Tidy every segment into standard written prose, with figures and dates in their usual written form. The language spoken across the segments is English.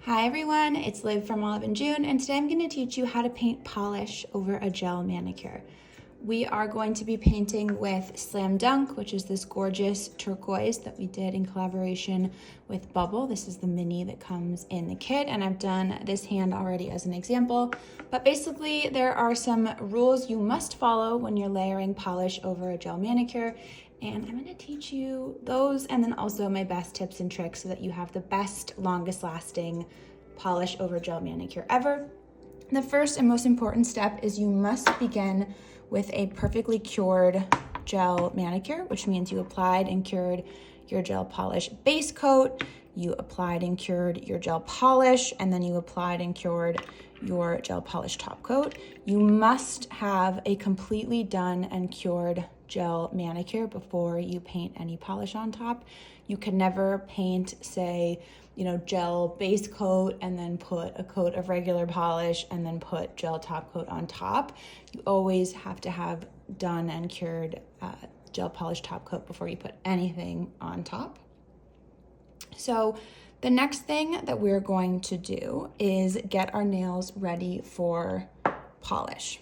Hi everyone, it's Liv from Olive and June, and today I'm going to teach you how to paint polish over a gel manicure. We are going to be painting with Slam Dunk, which is this gorgeous turquoise that we did in collaboration with Bubble. This is the mini that comes in the kit, and I've done this hand already as an example. But basically, there are some rules you must follow when you're layering polish over a gel manicure, and I'm going to teach you those and then also my best tips and tricks so that you have the best, longest lasting polish over gel manicure ever. The first and most important step is you must begin with a perfectly cured gel manicure, which means you applied and cured your gel polish base coat, you applied and cured your gel polish, and then you applied and cured your gel polish top coat. You must have a completely done and cured gel manicure before you paint any polish on top. You can never paint, say, gel base coat and then put a coat of regular polish and then put gel top coat on top. You always have to have done and cured gel polish top coat before you put anything on top. So the next thing that we're going to do is get our nails ready for polish.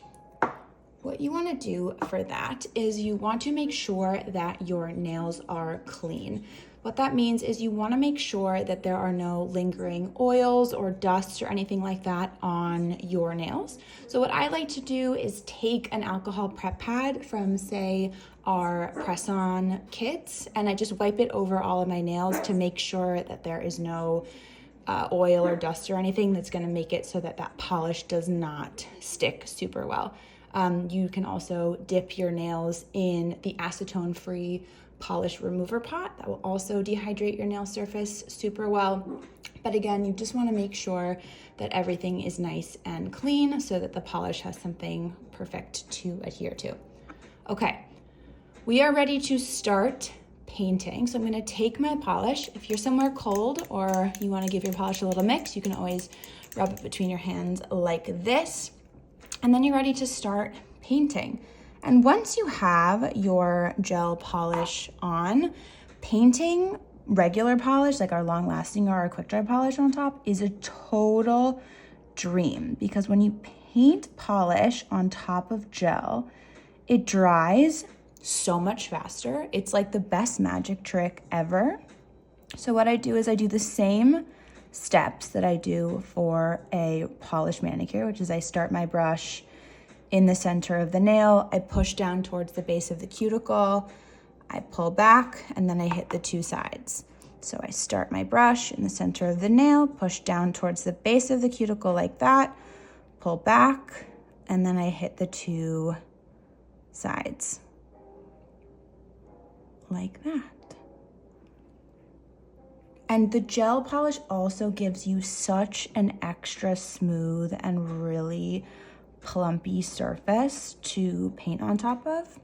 What you want to do for that is you want to make sure that your nails are clean. What that means is you want to make sure that there are no lingering oils or dust or anything like that on your nails. So what I like to do is take an alcohol prep pad from, say, our press-on kits, and I just wipe it over all of my nails to make sure that there is no oil or dust or anything that's going to make it so that that polish does not stick super well. You can also dip your nails in the acetone-free polish remover pot. That will also dehydrate your nail surface super well. But again, you just want to make sure that everything is nice and clean so that the polish has something perfect to adhere to. Okay, we are ready to start painting. So I'm going to take my polish. If you're somewhere cold or you want to give your polish a little mix, you can always rub it between your hands like this. And then you're ready to start painting. And once you have your gel polish on, painting regular polish, like our long lasting or our quick dry polish on top, is a total dream, because when you paint polish on top of gel, it dries so much faster. It's like the best magic trick ever. So what I do is I do the same steps that I do for a polished manicure, which is I start my brush in the center of the nail, I push down towards the base of the cuticle, I pull back, and then I hit the two sides. So I start my brush in the center of the nail, push down towards the base of the cuticle like that, pull back, and then I hit the two sides like that. And the gel polish also gives you such an extra smooth and really plumpy surface to paint on top of.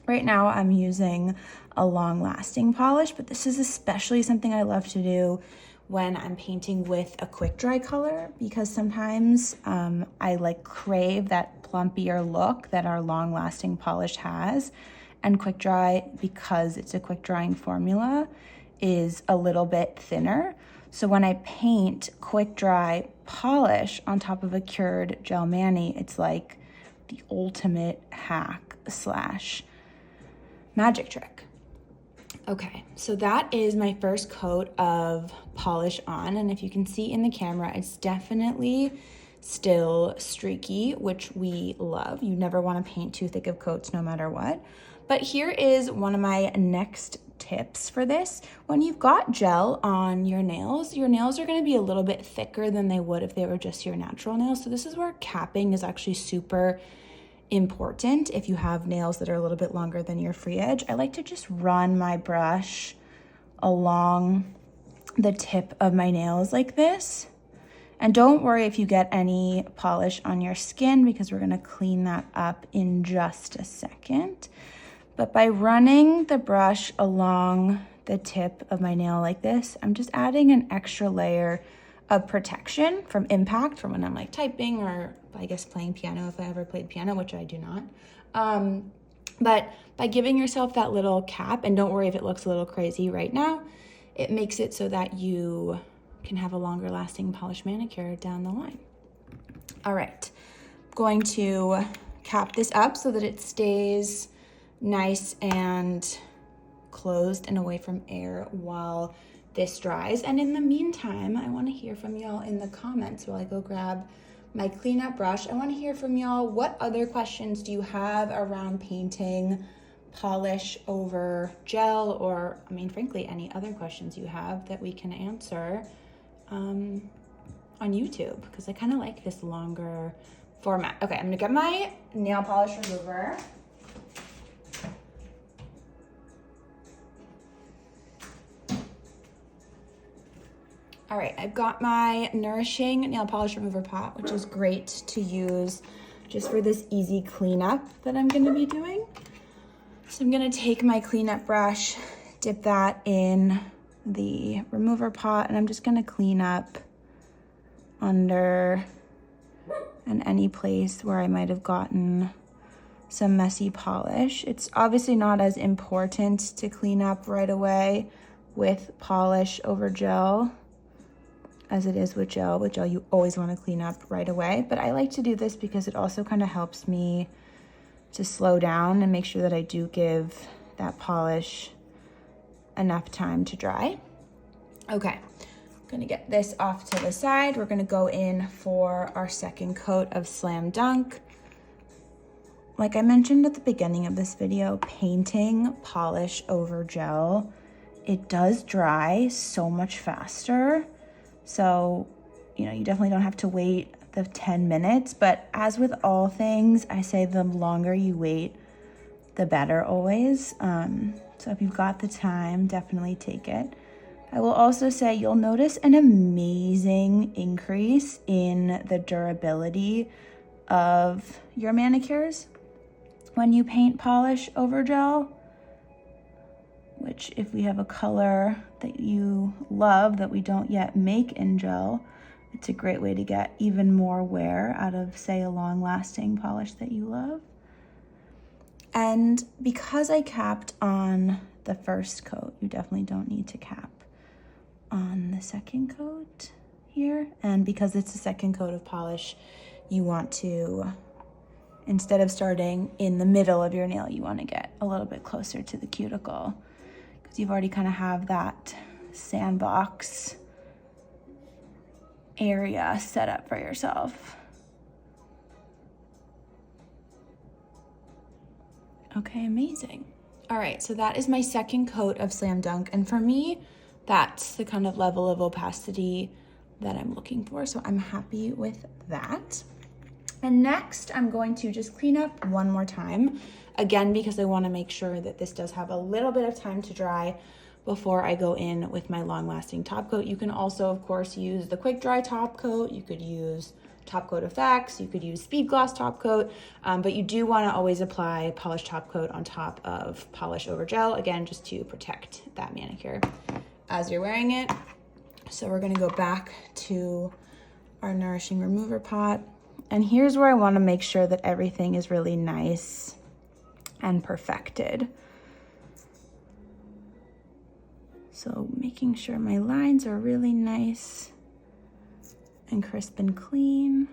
Right now I'm using a long-lasting polish, but this is especially something I love to do when I'm painting with a quick dry color, because sometimes I crave that plumpier look that our long-lasting polish has, and quick dry, because it's a quick drying formula, is a little bit thinner. So when I paint quick dry polish on top of a cured gel mani, it's like the ultimate hack / magic trick. Okay, so that is my first coat of polish on, and if you can see in the camera, it's definitely still streaky, which we love. You never want to paint too thick of coats no matter what. But here is one of my next tips for this. When you've got gel on your nails are going to be a little bit thicker than they would if they were just your natural nails. So this is where capping is actually super important if you have nails that are a little bit longer than your free edge. I like to just run my brush along the tip of my nails like this. And don't worry if you get any polish on your skin, because we're going to clean that up in just a second. But by running the brush along the tip of my nail like this, I'm just adding an extra layer of protection from impact from when I'm like typing or I guess playing piano if I ever played piano, which I do not. But by giving yourself that little cap, and don't worry if it looks a little crazy right now, it makes it so that you can have a longer lasting polished manicure down the line. All right, I'm going to cap this up so that it stays nice and closed and away from air while this dries. And in the meantime, I want to hear from y'all in the comments while I go grab my cleanup brush. I want to hear from y'all, what other questions do you have around painting polish over gel, or I mean, frankly, any other questions you have that we can answer on YouTube, because I kind of like this longer format. Okay, I'm gonna get my nail polish remover. All right, I've got my Nourishing Nail Polish Remover Pot, which is great to use just for this easy cleanup that I'm gonna be doing. So I'm gonna take my cleanup brush, dip that in the remover pot, and I'm just gonna clean up under and any place where I might have gotten some messy polish. It's obviously not as important to clean up right away with polish over gel as it is with gel. With gel, you always want to clean up right away, but I like to do this because it also kind of helps me to slow down and make sure that I do give that polish enough time to dry. Okay, I'm gonna get this off to the side. We're gonna go in for our second coat of Slam Dunk. Like I mentioned at the beginning of this video, painting polish over gel, it does dry so much faster. So, you know, you definitely don't have to wait the 10 minutes, but as with all things, I say the longer you wait, the better always. So if you've got the time, definitely take it. I will also say you'll notice an amazing increase in the durability of your manicures when you paint polish over gel, which if we have a color that you love that we don't yet make in gel, it's a great way to get even more wear out of, say, a long-lasting polish that you love. And because I capped on the first coat, you definitely don't need to cap on the second coat here. And because it's the second coat of polish, you want to, instead of starting in the middle of your nail, you want to get a little bit closer to the cuticle, because you've already kind of have that sandbox area set up for yourself. Okay, amazing. All right, so that is my second coat of Slam Dunk, and for me, that's the kind of level of opacity that I'm looking for, so I'm happy with that. And next, I'm going to just clean up one more time, again, because I want to make sure that this does have a little bit of time to dry before I go in with my long-lasting top coat. You can also, of course, use the quick dry top coat. You could use top coat effects. You could use speed gloss top coat, but you do want to always apply polished top coat on top of polish over gel, again, just to protect that manicure as you're wearing it. So we're going to go back to our Nourishing Remover Pot. And here's where I want to make sure that everything is really nice and perfected. So making sure my lines are really nice and crisp and clean.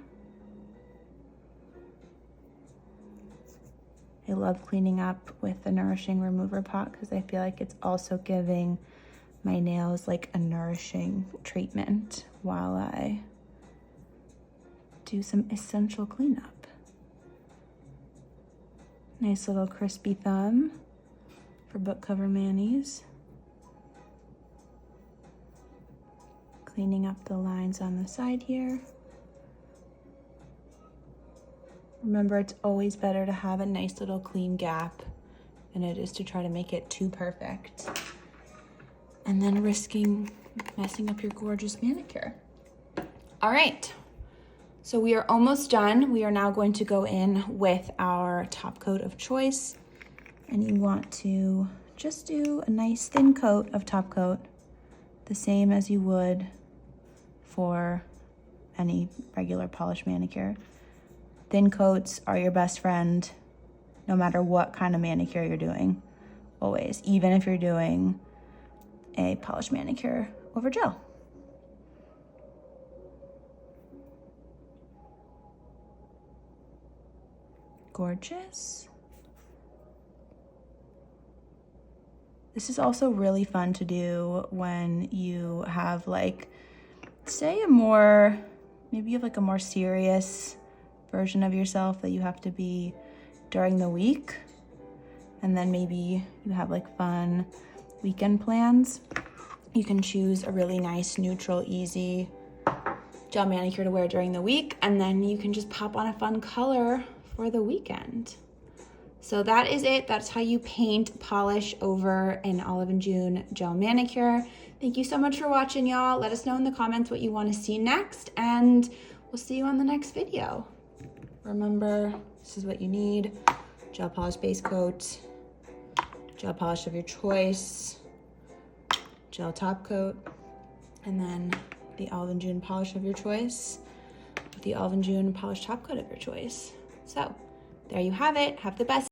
I love cleaning up with the Nourishing Remover Pot because I feel like it's also giving my nails like a nourishing treatment while I do some essential cleanup. Nice little crispy thumb for book cover manis. Cleaning up the lines on the side here. Remember, it's always better to have a nice little clean gap than it is to try to make it too perfect and then risking messing up your gorgeous manicure. All right, so we are almost done. We are now going to go in with our top coat of choice, and you want to just do a nice thin coat of top coat, the same as you would for any regular polished manicure. Thin coats are your best friend no matter what kind of manicure you're doing, always, even if you're doing a polished manicure over gel. gorgeous. This is also really fun to do when you have like, say maybe you have like a more serious version of yourself that you have to be during the week. And then maybe you have like fun weekend plans. You can choose a really nice, neutral, easy gel manicure to wear during the week. And then you can just pop on a fun color for the weekend. So that is it. That's how you paint polish over an Olive & June gel manicure. Thank you so much for watching, y'all. Let us know in the comments what you want to see next, and we'll see you on the next video. Remember, this is what you need: gel polish base coat, gel polish of your choice, gel top coat, and then the Olive & June polish of your choice, the Olive & June polish top coat of your choice. So there you have it. Have the best